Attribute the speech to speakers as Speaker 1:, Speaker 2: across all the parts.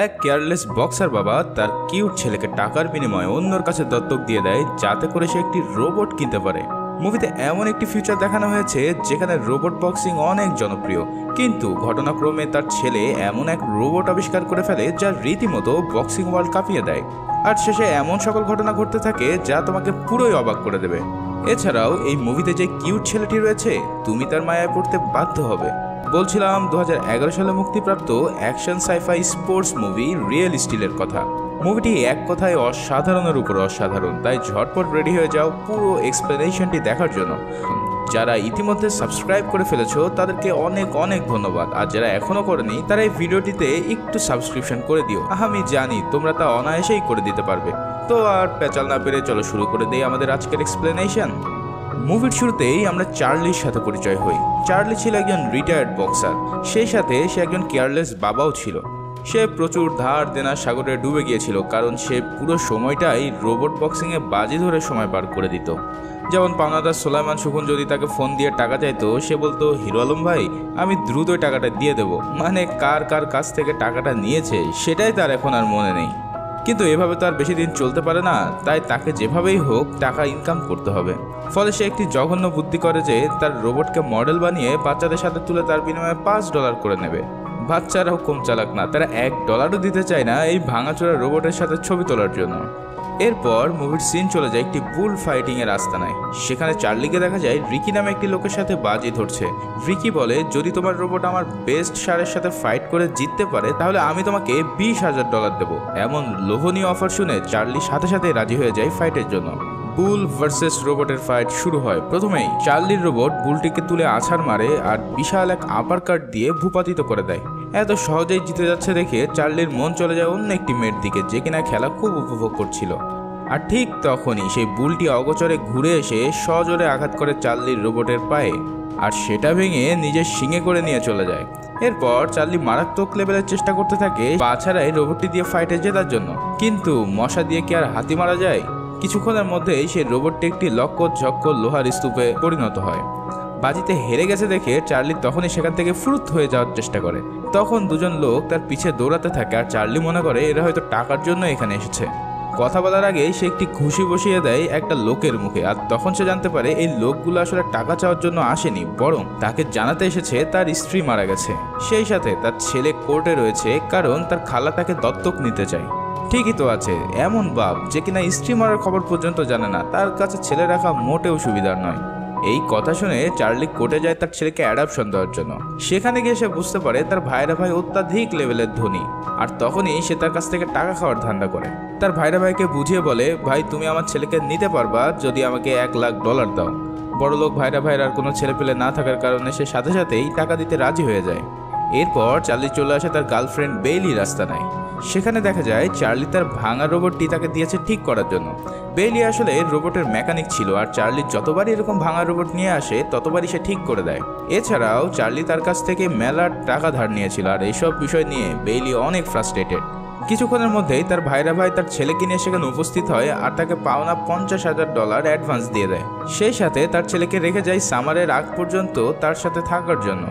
Speaker 1: এক careless boxer বাবা তার কিউট ছেলেকে টাকার বিনিময়ে অন্যর কাছে দত্তক দিয়ে দেয় যাতে করে সে একটি রোবট কিনতে পারে। মুভিতে এমন একটি ফিউচার দেখানো হয়েছে যেখানে রোবট বক্সিং অনেক জনপ্রিয়, কিন্তু ঘটনাক্রমে তার ছেলে এমন এক রোবট আবিষ্কার করে ফেলে যা রীতিমতো বক্সিং ওয়ার্ল্ড কাঁপিয়ে দেয়। আর শেষে এমন সকল ঘটনা ঘটতে থাকে যা তোমাকে পুরোই অবাক করে দেবে। এছাড়াও এই মুভিতে যে কিউট ছেলেটি রয়েছে তুমি তার মায়ায় পড়তে বাধ্য হবে। বলছিলাম 2011 সালে মুক্তিপ্রাপ্ত action scifi sports movie real স্টিলের কথা। মুভিটি এক কথায় অসাধারণের উপর অসাধারণ, তাই ঝটপট রেডি হয়ে যাও পুরো এক্সপ্লেনেশনটি দেখার জন্য। যারা ইতিমধ্যে সাবস্ক্রাইব করে ফেলেছো তাদেরকে অনেক অনেক ধন্যবাদ, আর যারা এখনো করেনি তারা এই ভিডিওটিতে একটু সাবস্ক্রিপশন করে দিও। আমি জানি তোমরা তা অনায়াসেই করে দিতে পারবে। তো আর পেঁচাল না পেরে চলো শুরু করে দেই আমাদের আজকের এক্সপ্লেনেশন। মুভির শুরুতেই আমরা চার্লির সাথে পরিচয় হই। চার্লি ছিল একজন রিটায়ার্ড বক্সার, সেই সাথে সে একজন কেয়ারলেস বাবাও ছিল। সে প্রচুর ধার দেনার সাগরে ডুবে গিয়েছিল, কারণ সে পুরো সময়টাই রোবট বক্সিংয়ে বাজি ধরে সময় পার করে দিত। যেমন পাওনাদার সোলাইমান সুকুন যদি তাকে ফোন দিয়ে টাকা চাইতো, সে বলতো, হিরো আলম ভাই আমি দ্রুত টাকাটা দিয়ে দেবো। মানে কার কার কাছ থেকে টাকাটা নিয়েছে সেটাই তার এখন আর মনে নেই। কিন্তু এভাবে তো আর বেশি দিন চলতে পারে না, তাই তাকে যেভাবেই হোক টাকা ইনকাম করতে হবে। ফলে সে একটি জঘন্য বুদ্ধি করে যে তার রোবটকে মডেল বানিয়ে বাচ্চাদের সাথে তুলে তার বিনিময়ে $5 করে নেবে। বাচ্চারাও কম চালাক না, তারা $1 দিতে চায় না এই ভাঙাচোরা রোবটের সাথে ছবি তোলার জন্য। এরপর মুভির সিন চলে যায় একটি বুল ফাইটিং এর আস্তানায়। সেখানে চার্লিকে দেখা যায় রিকি নামে একটি লোকের সাথে বাজি ধরছে। রিকি বলে, যদি তোমার রোবট আমার বেস্ট ষাঁড়ের সাথে ফাইট করে জিততে পারে তাহলে আমি তোমাকে $20,000 দেবো। এমন লোভনীয় অফার শুনে চার্লি সাথে সাথে রাজি হয়ে যায় ফাইটের জন্য। বুল ভার্সেস রোবটের ফাইট শুরু হয়। প্রথমেই চার্লির রোবট বুলটিকে তুলে আছাড় মারে আর বিশাল এক আপার কাট দিয়ে ভূপাতিত করে দেয়। এত সহজেই জিতে যাচ্ছে দেখে চার্লির মন চলে যায় অন্য একটি মেয়ের দিকে, যে কিনা খেলা খুব উপভোগ করছিল। আর ঠিক তখনই সেই বুলটি অগোচরে ঘুরে এসে সজোরে আঘাত করে চার্লির রোবটের পায়ে, আর সেটা ভেঙে নিজের শিঙে করে নিয়ে চলে যায়। এরপর চার্লি মারাত্মক লেভেলের চেষ্টা করতে থাকে পা ছাড়াই রোবটটি দিয়ে ফাইটে জেতার জন্য, কিন্তু মশা দিয়ে কি আর হাতি মারা যায়? কিছুক্ষণের মধ্যেই সেই রোবটটি একটি লক্কর লোহার স্তূপে পরিণত হয়। বাজিতে হেরে গেছে দেখে চার্লি তখনই সেখান থেকে ফুরুত হয়ে যাওয়ার চেষ্টা করে। তখন দুজন লোক তার পিছে দৌড়াতে থাকে, আর চার্লি মনে করে এরা হয়তো টাকার জন্য এখানে এসেছে। কথা বলার আগে সে একটি ঘুষি বসিয়ে দেয় একটা লোকের মুখে, আর তখন সে জানতে পারে এই লোকগুলো আসলে টাকা চাওয়ার জন্য আসেনি, বরং তাকে জানাতে এসেছে তার স্ত্রী মারা গেছে। সেই সাথে তার ছেলে কোর্টে রয়েছে, কারণ তার খালা তাকে দত্তক নিতে চায়। ঠিকই তো আছে, এমন বাপ যে কিনা স্ত্রী মারার খবর পর্যন্ত জানে না, তার কাছে ছেলে রাখা মোটেও সুবিধার নয়। এই কথা শুনে চার্লি কোর্টে যায় তার ছেলেকে অ্যাডাপশন দেওয়ার জন্য। সেখানে গিয়ে সে বুঝতে পারে তার ভাইরা ভাই অত্যাধিক লেভেলের ধনী, আর তখনই সে তার কাছ থেকে টাকা খাওয়ার ধান্দা করে। তার ভাইরা ভাইকে বুঝিয়ে বলে, ভাই তুমি আমার ছেলেকে নিতে পারবা যদি আমাকে $1,00,000 দাও। বড়লোক ভাইরা আর কোনো ছেলে পেলে না থাকার কারণে সে সাথে সাথেই টাকা দিতে রাজি হয়ে যায়। এরপর চার্লি চলে আসে তার গার্লফ্রেন্ড বেইলির আস্তানায়। সেখানে দেখা যায় চার্লি তার ভাঙা রোবটটি তাকে দিয়েছে ঠিক করার জন্য। বেইলি আসলে রোবটের মেকানিক ছিল, আর চার্লি যতবারই এরকম ভাঙা রোবট নিয়ে আসে ততবারই সে ঠিক করে দেয়। এছাড়াও চার্লি তার কাছ থেকে মেলার টাকা ধার নিয়েছিল, আর এইসব বিষয় নিয়ে বেইলি অনেক ফ্রাস্ট্রেটেড। কিছুক্ষণের মধ্যেই তার ভাইরা ভাই তার ছেলেকে নিয়ে সেখানে উপস্থিত হয়, আর তাকে পাওনা $50,000 অ্যাডভান্স দিয়ে দেয়। সেই সাথে তার ছেলেকে রেখে যায় সামারের আগ পর্যন্ত তার সাথে থাকার জন্য।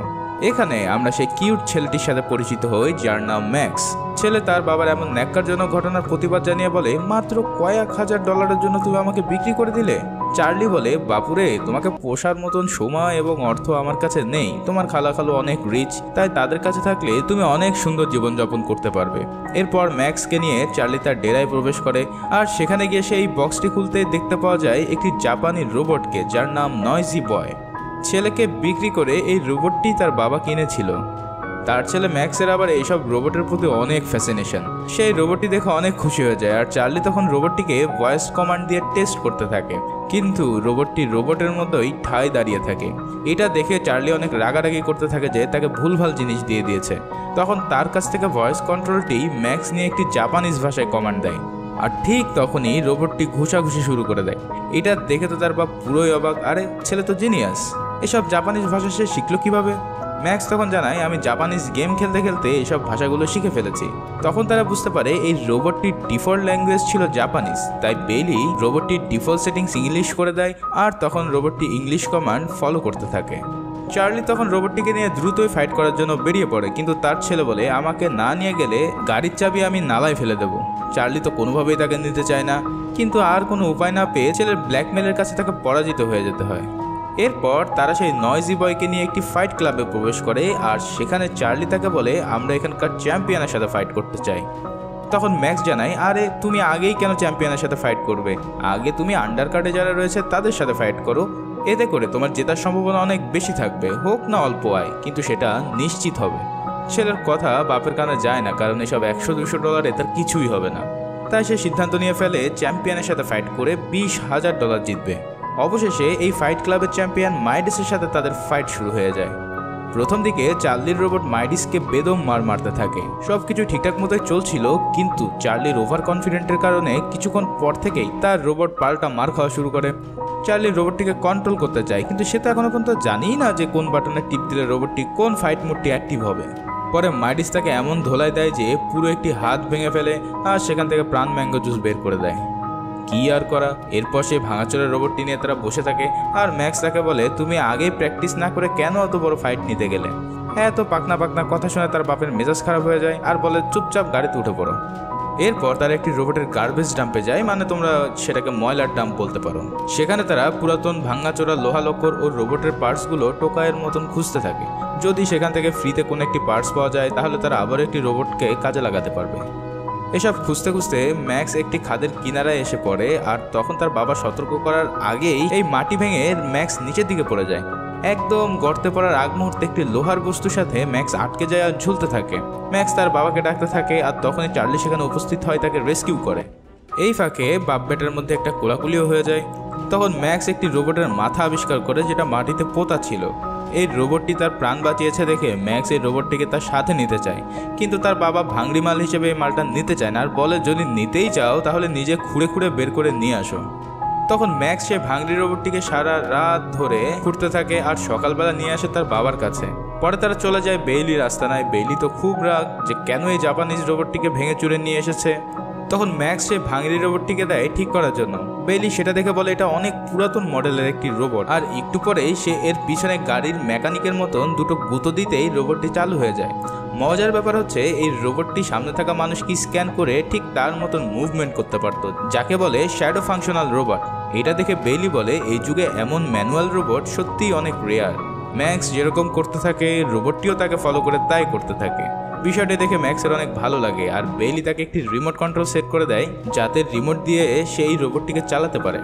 Speaker 1: এখানে আমরা সেই কিউট ছেলেটির সাথে পরিচিত হই যার নাম ম্যাক্স। ছেলে তার বাবার এমন ন্যাক্কারজনক ঘটনার প্রতিবাদ জানিয়ে বলে, মাত্র কয়েক $1,000 জন্য তুমি আমাকে বিক্রি করে দিলে। চার্লি বলে, বাপুরে তোমাকে পোষার মতন সময় এবং অর্থ আমার কাছে নেই। তোমার খালাখালু অনেক রিচ, তাই তাদের কাছে থাকলে তুমি অনেক সুন্দর জীবনযাপন করতে পারবে। এরপর ম্যাক্সকে নিয়ে চার্লি তার ডেরায় প্রবেশ করে, আর সেখানে গিয়ে সেই বক্সটি খুলতে দেখতে পাওয়া যায় একটি জাপানি রোবটকে যার নাম নয়জি বয়। ছেলেকে বিক্রি করে এই রোবটটি তার বাবা কিনেছিল। তার ছেলে ম্যাক্সের আবার এইসব রোবটের প্রতি অনেক ফ্যাসিনেশন। সেই রোবটটি দেখে অনেক খুশি হয়ে যায়, আর চার্লি তখন রোবটটিকে ভয়েস কমান্ড দিয়ে টেস্ট করতে থাকে, কিন্তু রোবটটি রোবটের মধ্যেই ঠায় দাঁড়িয়ে থাকে। এটা দেখে চার্লি অনেক রাগারাগি করতে থাকে যে তাকে ভুলভাল জিনিস দিয়ে দিয়েছে। তখন তার কাছ থেকে ভয়েস কন্ট্রোলটি ম্যাক্স নিয়ে একটি জাপানিজ ভাষায় কমান্ড দেয়, আর ঠিক তখনই রোবটটি ঘুষাঘুষি শুরু করে দেয়। এটা দেখে তো তার বাপ পুরোই অবাক, আরে ছেলে তো জিনিয়াস, এসব জাপানিজ ভাষা সে শিখলো কিভাবে? ম্যাক্স তখন জানায়, আমি জাপানিজ গেম খেলতে খেলতে এইসব ভাষাগুলো শিখে ফেলেছি। তখন তারা বুঝতে পারে এই রোবটটির ডিফল্ট ল্যাঙ্গুয়েজ ছিল জাপানিজ, তাই বেইলি রোবটটির ডিফল্ট সেটিংস ইংলিশ করে দেয়, আর তখন রোবটটি ইংলিশ কমান্ড ফলো করতে থাকে। চার্লি তখন রোবটটিকে নিয়ে দ্রুতই ফাইট করার জন্য বেরিয়ে পড়ে, কিন্তু তার ছেলে বলে আমাকে না নিয়ে গেলে গাড়ির চাবি আমি নালায় ফেলে দেবো। চার্লি তো কোনোভাবেই তাকে নিতে চায় না, কিন্তু আর কোনো উপায় না পেয়ে ছেলের ব্ল্যাকমেলের কাছে তাকে পরাজিত হয়ে যেতে হয়। এরপর তারা সেই নয়জি বয়কে নিয়ে একটি ফাইট ক্লাবে প্রবেশ করে, আর সেখানে চার্লি তাকে বলে আমরা এখানকার চ্যাম্পিয়নের সাথে ফাইট করতে চাই। তখন ম্যাক্স জানায় আরে তুমি আগেই কেন চ্যাম্পিয়নের সাথে ফাইট করবে, আগে তুমি আন্ডার কার্ডে যারা রয়েছে তাদের সাথে ফাইট করো, এতে করে তোমার জেতার সম্ভাবনা অনেক বেশি থাকবে, হোক না অল্প আয়, কিন্তু সেটা নিশ্চিত হবে। ছেলের কথা বাপের কানে যায় না, কারণ এসব $100-200 তার কিছুই হবে না। তাই সে সিদ্ধান্ত নিয়ে ফেলে চ্যাম্পিয়নের সাথে ফাইট করে $20,000 জিতবে। অবশেষে এই ফাইট ক্লাবের চ্যাম্পিয়ন মাইডিসের সাথে তাদের ফাইট শুরু হয়ে যায়। প্রথম দিকে চার্লির রোবট মাইডিসকে বেদম মারতে থাকে, সবকিছু ঠিকঠাক মতোই চলছিল, কিন্তু চার্লির ওভার কনফিডেন্টের কারণে কিছুক্ষণ পর থেকেই তার রোবট পাল্টা মার খাওয়া শুরু করে। চার্লি রোবটটিকে কন্ট্রোল করতে চায়, কিন্তু সে তো এখনো পর্যন্ত জানেই না যে কোন বাটনে টিপ দিলে রোবটটি কোন ফাইট মোডটি অ্যাক্টিভ হবে। পরে মাইডিস তাকে এমন ধোলাই দেয় যে পুরো একটি হাত ভেঙে ফেলে, আর সেখান থেকে প্রাণ ম্যাঙ্গো জুস বের করে দেয়। কি আর করা, এরপর সেই ভাঙাচোরা রোবটটি নিয়ে তারা বসে থাকে, আর ম্যাক্স তাকে বলে তুমি আগেই প্র্যাকটিস না করে কেন এত বড় ফাইট নিতে গেলে। এত পাকনা পাকনা কথা শুনে তার বাপের মেজাজ খারাপ হয়ে যায়, আর বলে চুপচাপ গাড়িতে উঠে পড়ো। এরপর তারা একটি রোবটের গার্বেজ ডাম্পে যায়, মানে তোমরা সেটাকে ময়লার ডাম্প বলতে পারো। সেখানে তারা পুরাতন ভাঙাচোরা লোহালক্কর ও রোবটের পার্টসগুলো টোকাইয়ের মতন খুঁজতে থাকে। যদি সেখান থেকে ফ্রিতে কোনো একটি পার্টস পাওয়া যায় তাহলে তারা আবার একটি রোবটকে কাজে লাগাতে পারবে। এসব খুঁজতে খুঁজতে ম্যাক্স একটি খাদের কিনারায় এসে পড়ে, আর তখন তার বাবা সতর্ক করার আগেই এই মাটি ভেঙে ম্যাক্স নিচের দিকে পড়ে যায়। একদম গর্তে পড়ার আগ মুহূর্তে একটি লোহার বস্তুর সাথে ম্যাক্স আটকে যায় আর ঝুলতে থাকে। ম্যাক্স তার বাবাকে ডাকতে থাকে, আর তখনই চার্লি সেখানে উপস্থিত হয়, তাকে রেস্কিউ করে। এই ফাঁকে বাপ বেটার মধ্যে একটা কোলাকুলিও হয়ে যায়। তখন ম্যাক্স একটি রোবটের মাথা আবিষ্কার করে, যেটা মাটিতে পোতা ছিল। এই রোবটটি তার প্রাণ বাঁচিয়েছে দেখে ম্যাক্স এই রোবটটিকে তার সাথে নিতে চায়, কিন্তু তার বাবা ভাঙড়ি মাল হিসেবে এই মালটা নিতে চায় না, আর বলে যদি নিতেই চাও তাহলে নিজে খুঁড়ে খুঁড়ে বের করে নিয়ে আসো। তখন ম্যাক্স সে ভাঙড়ি রোবটটিকে সারা রাত ধরে ঘুরতে থাকে, আর সকালবেলা নিয়ে আসে তার বাবার কাছে। পরে তারা চলে যায় বেইলির আস্তানায়। বেইলি তো খুব রাগ যে কেন এই জাপানিজ রোবটটিকে ভেঙে চুরে নিয়ে এসেছে। তখন ম্যাক্স সে ভাঙড়ি রোবটটিকে দেয় ঠিক করার জন্য। বেইলি সেটা দেখে বলে এটা অনেক পুরাতন মডেলের একটি রোবট, আর একটু পরেই সে এর পিছনে গাড়ির মেকানিকের মতন দুটো গুঁতো দিতেই রোবটটি চালু হয়ে যায়। মজার ব্যাপার হচ্ছে এই রোবটটি সামনে থাকা মানুষকে স্ক্যান করে ঠিক তার মতন মুভমেন্ট করতে পারত, যাকে বলে শ্যাডো ফাংশনাল রোবট। এটা দেখে বেইলি বলে এই যুগে এমন ম্যানুয়াল রোবট সত্যিই অনেক রেয়ার। ম্যাক্স যেরকম করতে থাকে রোবটটিও তাকে ফলো করে তাই করতে থাকে। বিষয়টি দেখে ম্যাক্সের অনেক ভালো লাগে, আর বেইলি তাকে একটি রিমোট কন্ট্রোল সেট করে দেয় যাতে রিমোট দিয়ে সেই রোবটটিকে চালাতে পারে।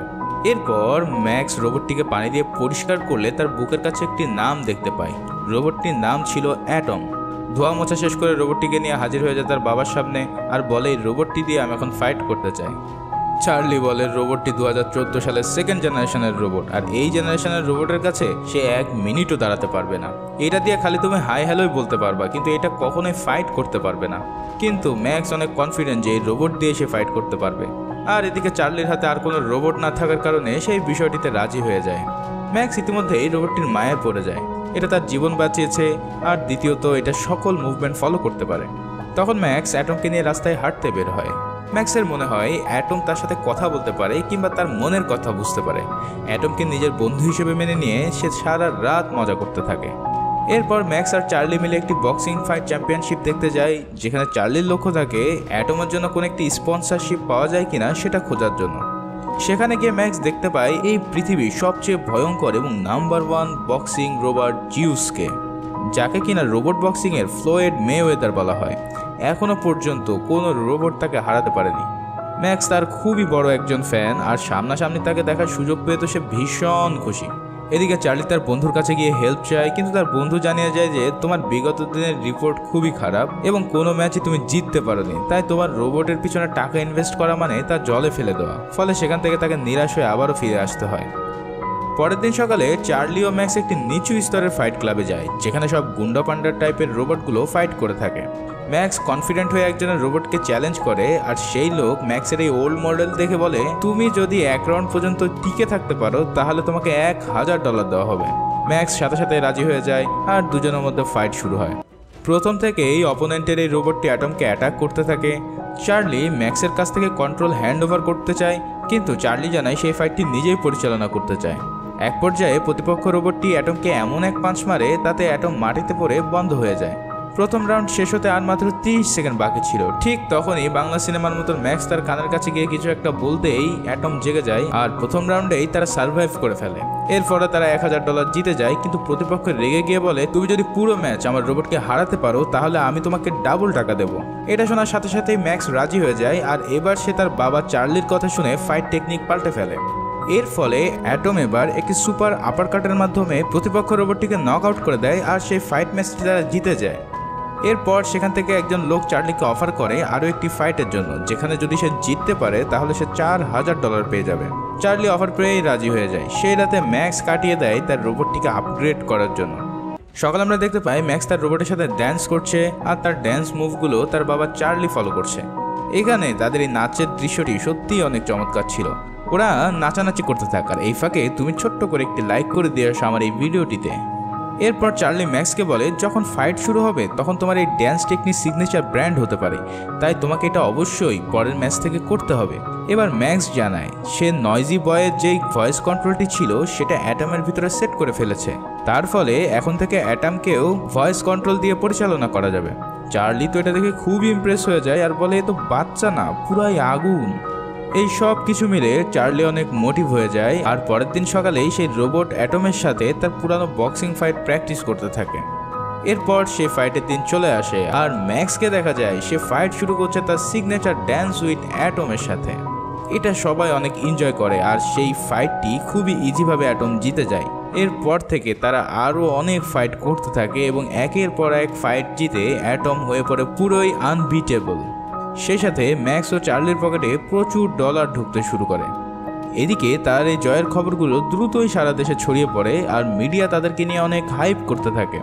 Speaker 1: এরপর ম্যাক্স রোবটটিকে পানি দিয়ে পরিষ্কার করলে তার বুকের কাছে একটি নাম দেখতে পায়। রোবটটির নাম ছিল অ্যাটম। ধোয়া মোছা শেষ করে রোবটটিকে নিয়ে হাজির হয়ে যায় তার বাবার সামনে, আর বলে এই রোবটটি দিয়ে আমি এখন ফাইট করতে চাই। চার্লি বলে রোবটটি 2014 সালের সেকেন্ড জেনারেশনের রোবট, আর এই জেনারেশনের রোবটের কাছে সে 1 মিনিটও দাঁড়াতে পারবে না। এটা দিয়ে খালি তুমি হাই হ্যালোই বলতে পারবা, কিন্তু এটা কখনোই ফাইট করতে পারবে না। কিন্তু ম্যাক্স অনেক কনফিডেন্ট যে এই রোবট দিয়ে সে ফাইট করতে পারবে। আর এদিকে চার্লির হাতে আর কোনো রোবট না থাকার কারণে সেই বিষয়টিতে রাজি হয়ে যায়। ম্যাক্স ইতিমধ্যে এই রোবটটির মায়ায় পড়ে যায়। এটা তার জীবন বাঁচিয়েছে, আর দ্বিতীয়ত এটা সকল মুভমেন্ট ফলো করতে পারে। তখন ম্যাক্স অ্যাটমকে নিয়ে রাস্তায় হাঁটতে বের হয়। ম্যাক্সের মনে হয় অ্যাটম তার সাথে কথা বলতে পারে কিংবা তার মনের কথা বুঝতে পারে। অ্যাটমকে নিজের বন্ধু হিসেবে মেনে নিয়ে সে সারা রাত মজা করতে থাকে। এরপর ম্যাক্স আর চার্লি মিলে একটি বক্সিং ফাইট চ্যাম্পিয়নশিপ দেখতে যায়, যেখানে চার্লির লক্ষ্য থাকে অ্যাটমের জন্য কোনো একটি স্পন্সরশিপ পাওয়া যায় কিনা সেটা খোঁজার জন্য। সেখানে গিয়ে ম্যাক্স দেখতে পায় এই পৃথিবীর সবচেয়ে ভয়ঙ্কর এবং নাম্বার 1 বক্সিং রোবট জিউসকে, যাকে কিনা রোবট বক্সিংয়ের ফ্লোয়েড মেওয়েদার বলা হয়। এখনো পর্যন্ত কোনো রোবট তাকে হারাতে পারেনি। ম্যাক্স তার খুবই বড় একজন ফ্যান, আর সামনাসামনি তাকে দেখার সুযোগ পেয়ে তো সে ভীষণ খুশি। এদিকে চার্লি তার বন্ধুর কাছে গিয়ে হেল্প চায়, কিন্তু তার বন্ধু জানিয়ে যায় যে তোমার বিগত দিনের রিপোর্ট খুবই খারাপ এবং কোনো ম্যাচে তুমি জিততে পারোনি, তাই তোমার রোবটের পিছনে টাকা ইনভেস্ট করা মানে তা জলে ফেলে দেওয়া। ফলে সেখান থেকে তাকে নিরাশ হয়ে আবারও ফিরে আসতে হয়। পরের দিন সকালে চার্লি ও ম্যাক্স একটি নিচু স্তরের ফাইট ক্লাবে যায়, যেখানে সব গুন্ডা পান্ডার টাইপের রোবটগুলো ফাইট করে থাকে। ম্যাক্স কনফিডেন্ট হয়ে একজনের রোবটকে চ্যালেঞ্জ করে, আর সেই লোক ম্যাক্সের এই ওল্ড মডেল দেখে বলে তুমি যদি 1 রাউন্ড পর্যন্ত টিকে থাকতে পারো তাহলে তোমাকে $1000 দেওয়া হবে। ম্যাক্স সাথে সাথে রাজি হয়ে যায়, আর দুজনের মধ্যে ফাইট শুরু হয়। প্রথম থেকে এই অপোনেন্টের এই রোবটটি অ্যাটমকে অ্যাটাক করতে থাকে। চার্লি ম্যাক্সের কাছ থেকে কন্ট্রোল হ্যান্ড ওভার করতে চায়, কিন্তু চার্লি জানায় সেই ফাইটটি নিজেই পরিচালনা করতে চায়। এক পর্যায়ে প্রতিপক্ষ রোবটটি অ্যাটমকে এমন এক পাঞ্চ মারে তাতে অ্যাটম মাটিতে পড়ে বন্ধ হয়ে যায়। প্রথম রাউন্ড শেষ হতে আর মাত্র 30 সেকেন্ড বাকি ছিল। ঠিক তখনই বাংলা সিনেমার মতো ম্যাক্স তার কানের কাছে গিয়ে কিছু একটা বলতেই অ্যাটম জেগে যায় আর প্রথম রাউন্ডেই তারা সার্ভাইভ করে ফেলে। এরপরে তারা $1000 জিতে যায়, কিন্তু প্রতিপক্ষ রেগে গিয়ে বলে, তুমি যদি পুরো ম্যাচ আমার রোবটকে হারাতে পারো তাহলে আমি তোমাকে ডাবল টাকা দেবো। এটা শোনার সাথে সাথেই ম্যাক্স রাজি হয়ে যায় আর এবার সে তার বাবা চার্লির কথা শুনে ফাইট টেকনিক পাল্টে ফেলে। এর ফলে অ্যাটম এবার একটি সুপার আপারকাটের মাধ্যমে প্রতিপক্ষ রোবটটিকে নক আউট করে দেয় আর সেই ফাইট ম্যাচটি তারা জিতে যায়। এরপর সেখান থেকে একজন লোক চার্লিকে অফার করে আরও একটি ফাইটের জন্য, যেখানে যদি সে জিততে পারে তাহলে সে $4000 পেয়ে যাবে। চার্লি অফার পেয়েই রাজি হয়ে যায়। সেই রাতে ম্যাক্স কাটিয়ে দেয় তার রোবটটিকে আপগ্রেড করার জন্য। সকালে আমরা দেখতে পাই ম্যাক্স তার রোবটের সাথে ড্যান্স করছে আর তার ড্যান্স মুভগুলো তার বাবা চার্লি ফলো করছে। এখানে তাদের এই নাচের দৃশ্যটি সত্যিই অনেক চমৎকার ছিল। ওরা নাচানাচি করতে থাকে আর এই ফাঁকে তুমি ছোট্ট করে একটি লাইক করে দিয়ে আসো আমার এই ভিডিওটিতে। এরপর চার্লি ম্যাক্সকে বলে, যখন ফাইট শুরু হবে তখন তোমার এই ড্যান্স টেকনিক সিগনেচার ব্র্যান্ড হতে পারে, তাই তোমাকে এটা অবশ্যই পরের ম্যাচ থেকে করতে হবে। এবার ম্যাক্স জানায় সে নয়েজি বয়ের যেই ভয়েস কন্ট্রোলটি ছিল সেটা অ্যাটমের ভিতরে সেট করে ফেলেছে, তার ফলে এখন থেকে অ্যাটমকেও ভয়েস কন্ট্রোল দিয়ে পরিচালনা করা যাবে। চার্লি তো এটা দেখে খুবই ইমপ্রেস হয়ে যায় আর বলে, এ তো বাচ্চা না, পুরাই আগুন। এই সব কিছু মিলে চার্লি অনেক মোটিভ হয়ে যায় আর পরের দিন সকালেই সেই রোবট অ্যাটমের সাথে তার পুরানো বক্সিং ফাইট প্র্যাকটিস করতে থাকে। এরপর সে ফাইটের দিন চলে আসে আর ম্যাক্সকে দেখা যায় সে ফাইট শুরু করছে তার সিগনেচার ড্যান্স উইথ অ্যাটমের সাথে। এটা সবাই অনেক এনজয় করে আর সেই ফাইটটি খুবই ইজিভাবে অ্যাটম জিতে যায়। এরপর থেকে তারা আরও অনেক ফাইট করতে থাকে এবং একের পর এক ফাইট জিতে অ্যাটম হয়ে পড়ে পুরোই আনবিটেবল। সেই সাথে ম্যাক্স ও চার্লির পকেটে প্রচুর ডলার ঢুকতে শুরু করে। এদিকে তার এই জয়ের খবরগুলো দ্রুতই সারা দেশে ছড়িয়ে পড়ে আর মিডিয়া তাদেরকে নিয়ে অনেক হাইপ করতে থাকে।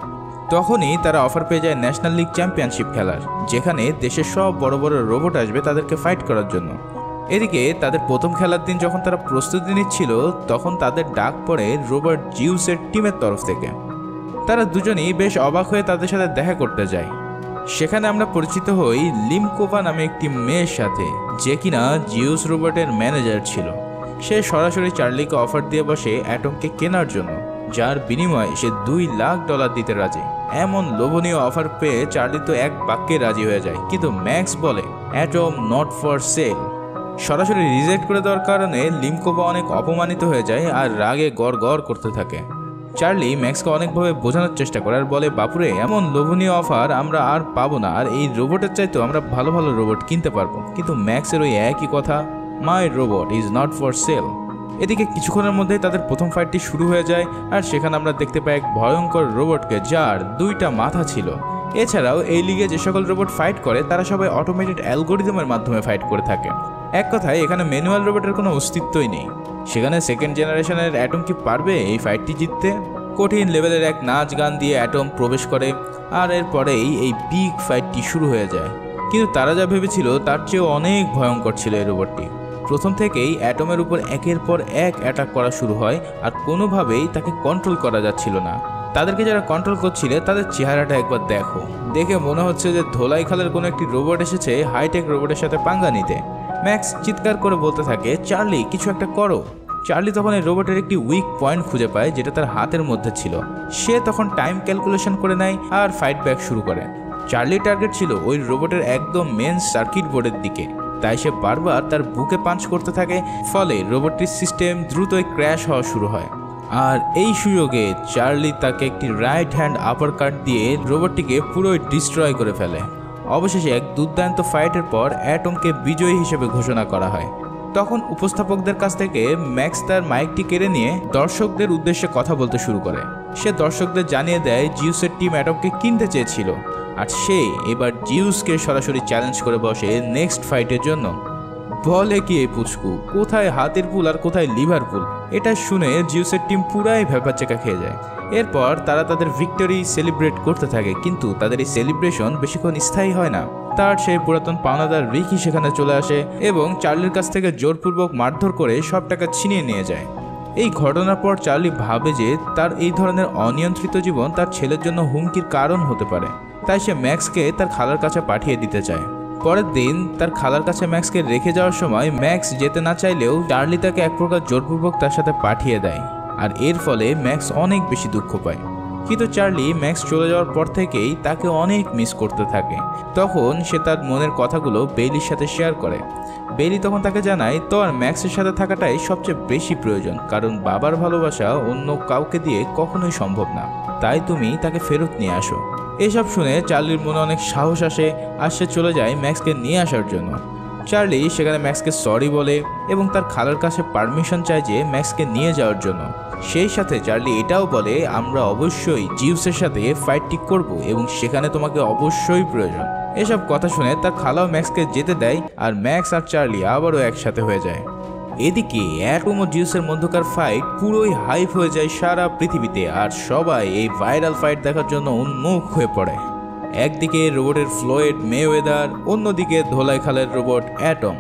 Speaker 1: তখনই তারা অফার পেয়ে যায় ন্যাশনাল লিগ চ্যাম্পিয়নশিপ খেলার, যেখানে দেশের সব বড় বড় রোবট আসবে তাদেরকে ফাইট করার জন্য। এদিকে তাদের প্রথম খেলার দিন যখন তারা প্রস্তুতি নিচ্ছিল তখন তাদের ডাক পড়ে রোবট জিউসের টিমের তরফ থেকে। তারা দুজনেই বেশ অবাক হয়ে তাদের সাথে দেখা করতে যায়। সেখানে আমরা পরিচিত হই লিমকোভা নামে একটি মেয়ের সাথে, যে কিনা জিউস রোবটের ম্যানেজার ছিল। সে সরাসরি চার্লিকে অফার দিয়ে বসে অ্যাটমকে কেনার জন্য, যার বিনিময়ে সে $2,00,000 দিতে রাজি। এমন লোভনীয় অফার পেয়ে চার্লি তো এক বাক্যে রাজি হয়ে যায়, কিন্তু ম্যাক্স বলে অ্যাটম নট ফর সেল। সরাসরি রিজেক্ট করে দেওয়ার কারণে লিমকোভা অনেক অপমানিত হয়ে যায় আর রাগে গড় করতে থাকে। চার্লি ম্যাক্সকে অনেকভাবে বোঝানোর চেষ্টা করে আর বলে, বাপুরে, এমন লোভনীয় অফার আমরা আর পাবো না, আর এই রোবটের চাইতেও আমরা ভালো ভালো রোবট কিনতে পারবো। কিন্তু ম্যাক্সের ওই একই কথা, my robot is not for sale. এদিকে কিছুক্ষণের মধ্যেই তাদের প্রথম ফাইটটি শুরু হয়ে যায় আর সেখানে আমরা দেখতে পাই এক ভয়ঙ্কর রোবটকে যার 2টা মাথা ছিল। এছাড়াও এই লিগে যে সকল রোবট ফাইট করে তারা সবাই অটোমেটেড অ্যালগোরিদমের মাধ্যমে ফাইট করে থাকে। এক কথায় এখানে ম্যানুয়াল রোবটের কোনো অস্তিত্বই নেই। সেখানে সেকেন্ড জেনারেশনের অ্যাটম কি পারবে এই ফাইটটি জিততে? কঠিন লেভেলের এক নাচ গান দিয়ে অ্যাটম প্রবেশ করে আর এরপরেই এই বিগ ফাইটটি শুরু হয়ে যায়। কিন্তু তারা যা ভেবেছিল তার চেয়েও অনেক ভয়ঙ্কর ছিল এই রোবটটি। প্রথম থেকেই অ্যাটমের উপর একের পর এক অ্যাটাক করা শুরু হয় আর কোনোভাবেই তাকে কন্ট্রোল করা যাচ্ছিল না। তাদেরকে যারা কন্ট্রোল করছিল তাদের চেহারাটা একবার দেখে মনে হচ্ছে যে ধোলাই খালের কোনো একটি রোবট এসেছে হাইটেক রোবটের সাথে পাঙ্গা নিতে। ম্যাক্স চিৎকার করে বলতে থাকে, চার্লি, কিছু একটা করো। চার্লি তখন এই রোবটের একটি উইক পয়েন্ট খুঁজে পায় যেটা তার হাতের মধ্যে ছিল। সে তখন টাইম ক্যালকুলেশন করে নেয় আর ফাইট ব্যাক শুরু করে। চার্লির টার্গেট ছিল ওই রোবটের একদম মেন সার্কিট বোর্ডের দিকে, তাই সে বারবার তার বুকে পাঞ্চ করতে থাকে। ফলে রোবটটির সিস্টেম দ্রুতই ক্র্যাশ হওয়া শুরু হয় আর এই সুযোগে চার্লি তাকে একটি রাইট হ্যান্ড আপার কাট দিয়ে রোবটটিকে পুরোই ডিস্ট্রয় করে ফেলে। অবশেষে এক দুর্দান্ত ফাইটের পর অ্যাটমকে বিজয়ী হিসেবে ঘোষণা করা হয়। তখন উপস্থাপকদের কাছ থেকে ম্যাক্স তার মাইকটি কেড়ে নিয়ে দর্শকদের উদ্দেশ্যে কথা বলতে শুরু করে। সে দর্শকদের জানিয়ে দেয় জিউসের টিম অ্যাটমকে কিনতে চেয়েছিল আর সে এবার জিউসকে সরাসরি চ্যালেঞ্জ করে বসে নেক্সট ফাইটের জন্য। বলে কি এই পুচকু, কোথায় হাতের পুল আর কোথায় লিভারপুল? এটা শুনে জিউসের টিম পুরাই ভ্যাপাচেকা খেয়ে যায়। এরপর তারা তাদের ভিক্টরি সেলিব্রেট করতে থাকে, কিন্তু তাদের এই সেলিব্রেশন বেশিক্ষণ স্থায়ী হয় না। তার সেই পুরাতন পাওনাদার রিকি সেখানে চলে আসে এবং চার্লির কাছ থেকে জোরপূর্বক মারধর করে সব টাকা ছিনিয়ে নিয়ে যায়। এই ঘটনার পর চার্লি ভাবে যে তার এই ধরনের অনিয়ন্ত্রিত জীবন তার ছেলের জন্য হুমকির কারণ হতে পারে, তাই সে ম্যাক্সকে তার খালার কাছে পাঠিয়ে দিতে চায়। পরের দিন তার খালার কাছে ম্যাক্সকে রেখে যাওয়ার সময় ম্যাক্স যেতে না চাইলেও চার্লি তাকে এক প্রকার জোরপূর্বক তার সাথে পাঠিয়ে দেয়। আর এর ফলে ম্যাক্স অনেক বেশি দুঃখ পায়। কিন্তু চার্লি ম্যাক্স চলে যাওয়ার পর থেকেই তাকে অনেক মিস করতে থাকে। তখন সে তার মনের কথাগুলো বেইলির সাথে শেয়ার করে। বেইলি তখন তাকে জানায় তোর ম্যাক্সের সাথে থাকাটাই সবচেয়ে বেশি প্রয়োজন, কারণ বাবার ভালোবাসা অন্য কাউকে দিয়ে কখনোই সম্ভব না, তাই তুমি তাকে ফেরত নিয়ে আসো। এসব শুনে চার্লির মনে অনেক সাহস আসে আর সে চলে যায় ম্যাক্সকে নিয়ে আসার জন্য। চার্লি সেখানে ম্যাক্সকে সরি বলে এবং তার খালার কাছে পারমিশন চায় যে ম্যাক্সকে নিয়ে যাওয়ার জন্য। সেই সাথে চার্লি এটাও বলে আমরা অবশ্যই জিউসের সাথে ফাইটটি করব এবং সেখানে তোমাকে অবশ্যই প্রয়োজন। এসব কথা শুনে তার খালাও ম্যাক্সকে যেতে দেয় আর ম্যাক্স আর চার্লি আবারও একসাথে হয়ে যায়। এদিকে অ্যাটম ও জিউসের মধ্যকার ফাইট পুরোই হাইপ হয়ে যায় সারা পৃথিবীতে আর সবাই এই ভাইরাল ফাইট দেখার জন্য উন্মুখ হয়ে পড়ে। একদিকে রোবটের ফ্লয়েড মেওয়েদার, অন্যদিকে ধোলাই খালের রোবট অ্যাটম।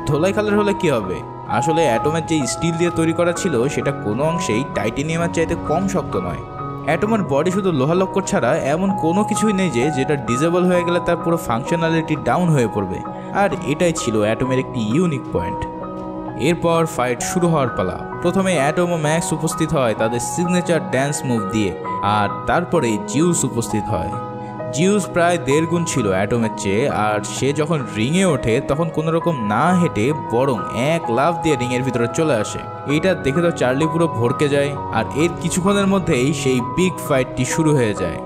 Speaker 1: ধোলাই খালের হলে কি হবে, আসলে অ্যাটমের যে স্টিল দিয়ে তৈরি করা ছিল সেটা কোনো অংশেই টাইটেনিয়ামের চাইতে কম শক্ত নয়। অ্যাটমের বডি শুধু লোহালক্কর ছাড়া এমন কোনো কিছুই নেই যেটা ডিজেবল হয়ে গেলে তার পুরো ফাংশনালিটি ডাউন হয়ে পড়বে, আর এটাই ছিল অ্যাটমের একটি ইউনিক পয়েন্ট। এরপর ফাইট শুরু হওয়ার পালা। প্রথমে অ্যাটম ও ম্যাক্স উপস্থিত হয় তাদের সিগনেচার ড্যান্স মুভ দিয়ে, আর তারপরে জিউস উপস্থিত হয়। জিউস প্রায় 1.5 গুণ ছিল অ্যাটমের চেয়ে, আর সে যখন রিংয়ে ওঠে তখন কোনো রকম না হেঁটে বরং এক লাফ দিয়ে রিংয়ের ভিতরে চলে আসে। এটা দেখে তো চার্লি পুরো ভড়কে যায়, আর এর কিছুক্ষণের মধ্যেই সেই বিগ ফাইটটি শুরু হয়ে যায়।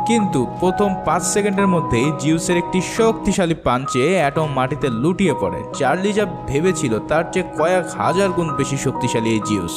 Speaker 1: কিন্তু প্রথম 5 সেকেন্ডের মধ্যেই জিউসের একটি শক্তিশালী পাঞ্চে অ্যাটম মাটিতে লুটিয়ে পড়ে। চার্লি যা ভেবেছিল তার চেয়ে কয়েক হাজার গুণ বেশি শক্তিশালী এই জিউস।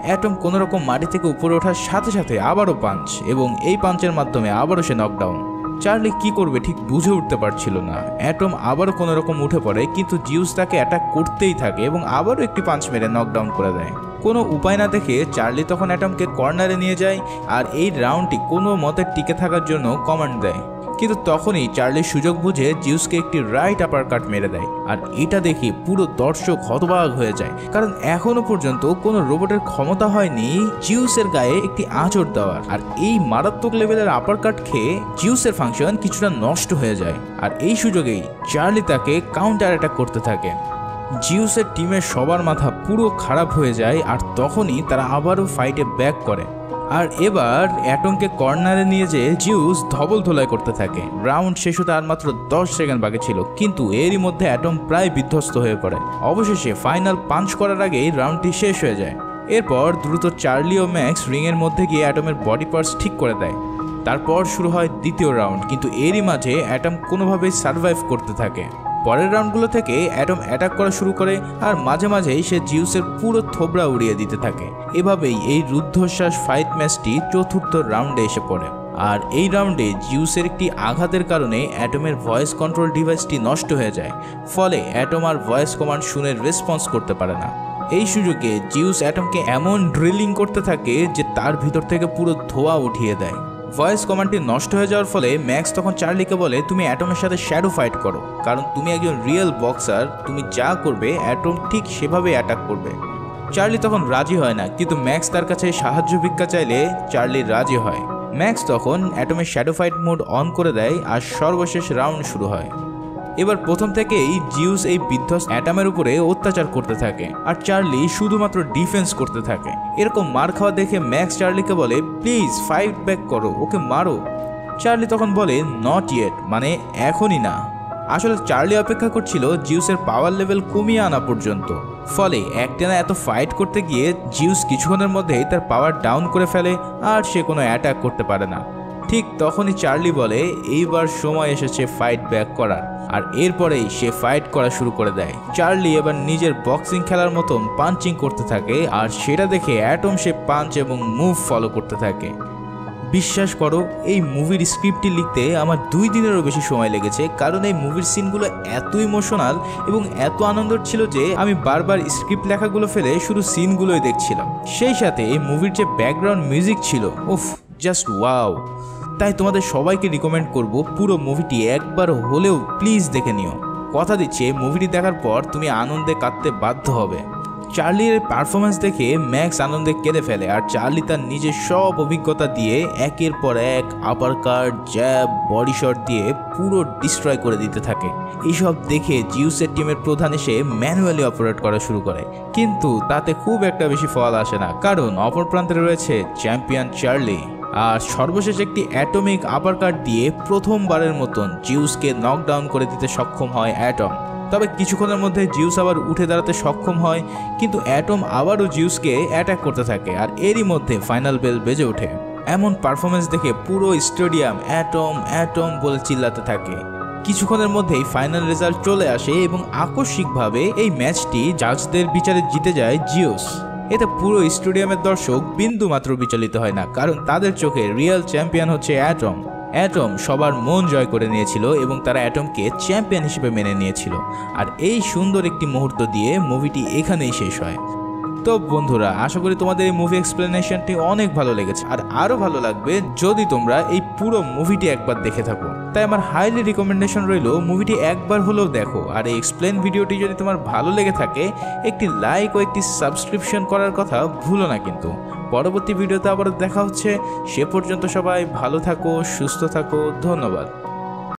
Speaker 1: অ্যাটম কোনো রকম মাটি থেকে উপরে ওঠার সাথে সাথে আবারও পাঞ্চ, এবং এই পাঞ্চের মাধ্যমে আবারও সে নকডাউন। চার্লি কি করবে ঠিক বুঝে উঠতে পারছিল না। অ্যাটম আবারও কোনো রকম উঠে পড়ে, কিন্তু জিউস তাকে অ্যাটাক করতেই থাকে এবং আবারও একটি পাঞ্চ মেরে নকডাউন করে দেয়। কোনো উপায় না দেখে চার্লি তখন অ্যাটমকে কর্নারে নিয়ে যায় আর এই রাউন্ডটি কোনো মতে টিকে থাকার জন্য কমান্ড দেয়। কিন্তু তখনই চার্লির সুযোগ বুঝে জিউসকে একটি রাইট আপার কাট মেরে দেয়, আর এটা দেখে পুরো দর্শক হতবাক হয়ে যায়, কারণ এখনো পর্যন্ত কোনো রোবটের ক্ষমতা হয়নি জিউসের গায়ে একটি আঁচড় দেওয়ার। আর এই মারাত্মক লেভেলের আপার কাট খেয়ে জিউসের ফাংশন কিছুটা নষ্ট হয়ে যায়, আর এই সুযোগেই চার্লি তাকে কাউন্টার অ্যাটাক করতে থাকে। জিউসের টিমের সবার মাথা পুরো খারাপ হয়ে যায়, আর তখনই তারা আবারও ফাইটে ব্যাক করে। আর এবার অ্যাটমকে কর্নারে নিয়ে যেয়ে জিউস ধবল ধোলাই করতে থাকে। রাউন্ড শেষ হতে আর মাত্র 10 সেকেন্ড বাকি ছিল, কিন্তু এরই মধ্যে অ্যাটম প্রায় বিধ্বস্ত হয়ে পড়ে। অবশেষে ফাইনাল পাঞ্চ করার আগেই রাউন্ডটি শেষ হয়ে যায়। এরপর দ্রুত চার্লি ও ম্যাক্স রিংয়ের মধ্যে গিয়ে অ্যাটমের বডি পার্টস ঠিক করে দেয়। তারপর শুরু হয় দ্বিতীয় রাউন্ড, কিন্তু এরই মাঝে অ্যাটম কোনোভাবেই সার্ভাইভ করতে থাকে। পরের রাউন্ডগুলো থেকে অ্যাটম অ্যাটাক করা শুরু করে, আর মাঝে মাঝেই সে জিউসের পুরো থোবড়া উড়িয়ে দিতে থাকে। এভাবেই এই রুদ্ধশ্বাস ফাইট ম্যাচটি চতুর্থ রাউন্ডে এসে পড়ে। আর এই রাউন্ডে জিউসের একটি আঘাতের কারণে অ্যাটমের ভয়েস কন্ট্রোল ডিভাইসটি নষ্ট হয়ে যায়, ফলে অ্যাটম আর ভয়েস কমান্ড শুনে রেসপন্স করতে পারে না। এই সুযোগে জিউস অ্যাটমকে এমন ড্রিলিং করতে থাকে যে তার ভিতর থেকে পুরো ধোঁয়া উঠিয়ে দেয়। ভয়েস কমান্ডটি নষ্ট হয়ে যাওয়ার ফলে ম্যাক্স তখন চার্লিকে বলে তুমি অ্যাটমের সাথে শ্যাডো ফাইট করো, কারণ তুমি একজন রিয়েল বক্সার, তুমি যা করবে অ্যাটম ঠিক সেভাবে অ্যাটাক করবে। চার্লি তখন রাজি হয় না, কিন্তু ম্যাক্স তার কাছে সাহায্য ভিক্ষা চাইলে চার্লি রাজি হয়। ম্যাক্স তখন অ্যাটমের শ্যাডো ফাইট মোড অন করে দেয়, আর সর্বশেষ রাউন্ড শুরু হয়। এবার প্রথম থেকেই জিউস এই বিধ্বস্ত অ্যাটমের উপরে অত্যাচার করতে থাকে, আর চার্লি শুধুমাত্র ডিফেন্স করতে থাকে। এরকম মার খাওয়া দেখে ম্যাক্স চার্লিকে বলে প্লিজ ফাইট ব্যাক করো, ওকে মারো। চার্লি তখন বলে নট ইয়েট, মানে এখনই না। আসলে চার্লি অপেক্ষা করছিল জিউসের পাওয়ার লেভেল কমিয়ে আনা পর্যন্ত, ফলে একটানা এত ফাইট করতে গিয়ে জিউস কিছুক্ষণের মধ্যেই তার পাওয়ার ডাউন করে ফেলে আর সে কোনো অ্যাটাক করতে পারে না। ঠিক তখনই চার্লি বলে এইবার সময় এসেছে ফাইট ব্যাক করার, আর এরপরেই সে ফাইট করা শুরু করে দেয়। চার্লি এবার নিজের বক্সিং খেলার মতন পাঞ্চিং করতে থাকে, আর সেটা দেখে অ্যাটম সে পাঞ্চ এবং মুভ ফলো করতে থাকে। বিশ্বাস করো, এই মুভির স্ক্রিপ্টটি লিখতে আমার 2 দিনেরও বেশি সময় লেগেছে, কারণ এই মুভির সিনগুলো এত ইমোশনাল এবং এত আনন্দের ছিল যে আমি বারবার স্ক্রিপ্ট লেখাগুলো ফেলে শুধু সিনগুলোই দেখছিলাম। সেই সাথে এই মুভির যে ব্যাকগ্রাউন্ড মিউজিক ছিল, উফ, জাস্ট ওয়াও। তাই তোমাদের সবাইকে রিকমেন্ড করব পুরো মুভিটি একবার হলেও প্লিজ দেখে নিও। কথা দিচ্ছি মুভিটি দেখার পর তুমি আনন্দে কাঁদতে বাধ্য হবে। চার্লির পারফরমেন্স দেখে ম্যাক্স আনন্দে কেঁদে ফেলে আর চার্লি তার নিজের সব অভিজ্ঞতা দিয়ে একের পর এক আপার কাট, জ্যাব, বডি শট দিয়ে পুরো ডিস্ট্রয় করে দিতে থাকে। এইসব দেখে জিউসের টিমের প্রধান এসে ম্যানুয়ালি অপারেট করা শুরু করে, কিন্তু তাতে খুব একটা বেশি ফল আসে না, কারণ অপর প্রান্তে রয়েছে চ্যাম্পিয়ন চার্লি। আর সর্বশেষ একটি অ্যাটমিক আপারকাট দিয়ে প্রথমবারের মতন জিউসকে নকডাউন করে দিতে সক্ষম হয় অ্যাটম। তবে কিছুক্ষণের মধ্যে জিউস আবার উঠে দাঁড়াতে সক্ষম হয়, কিন্তু অ্যাটম আবারও জিউসকে অ্যাটাক করতে থাকে আর এরই মধ্যে ফাইনাল বেল বেজে ওঠে। এমন পারফরমেন্স দেখে পুরো স্টেডিয়াম অ্যাটম অ্যাটম বলে চিল্লাতে থাকে। কিছুক্ষণের মধ্যেই ফাইনাল রেজাল্ট চলে আসে এবং আকস্মিকভাবে এই ম্যাচটি জাজদের বিচারে জিতে যায় জিউস। এতে পুরো স্টেডিয়ামের দর্শক বিন্দু মাত্র বিচলিত হয় না, কারণ তাদের চোখে রিয়েল চ্যাম্পিয়ন হচ্ছে অ্যাটম। অ্যাটম সবার মন জয় করে নিয়েছিল এবং তারা অ্যাটমকে চ্যাম্পিয়ন হিসেবে মেনে নিয়েছিল। আর এই সুন্দর একটি মুহূর্ত দিয়ে মুভিটি এখানেই শেষ হয়। তো বন্ধুরা, আশা করি তোমাদের এই মুভি এক্সপ্লেনেশনটি অনেক ভালো লেগেছে, আর আরও ভালো লাগবে যদি তোমরা এই পুরো মুভিটি একবার দেখে থাকো। তাই আমার হাইলি রিকমেন্ডেশন রইল মুভিটি একবার হলেও দেখো। আর এই এক্সপ্লেন ভিডিওটি যদি তোমার ভালো লেগে থাকে, একটি লাইক ও একটি সাবস্ক্রিপশন করার কথা ভুলো না কিন্তু। পরবর্তী ভিডিওতে আবার দেখা হচ্ছে, সে পর্যন্ত সবাই ভালো থাকো, সুস্থ থাকো, ধন্যবাদ।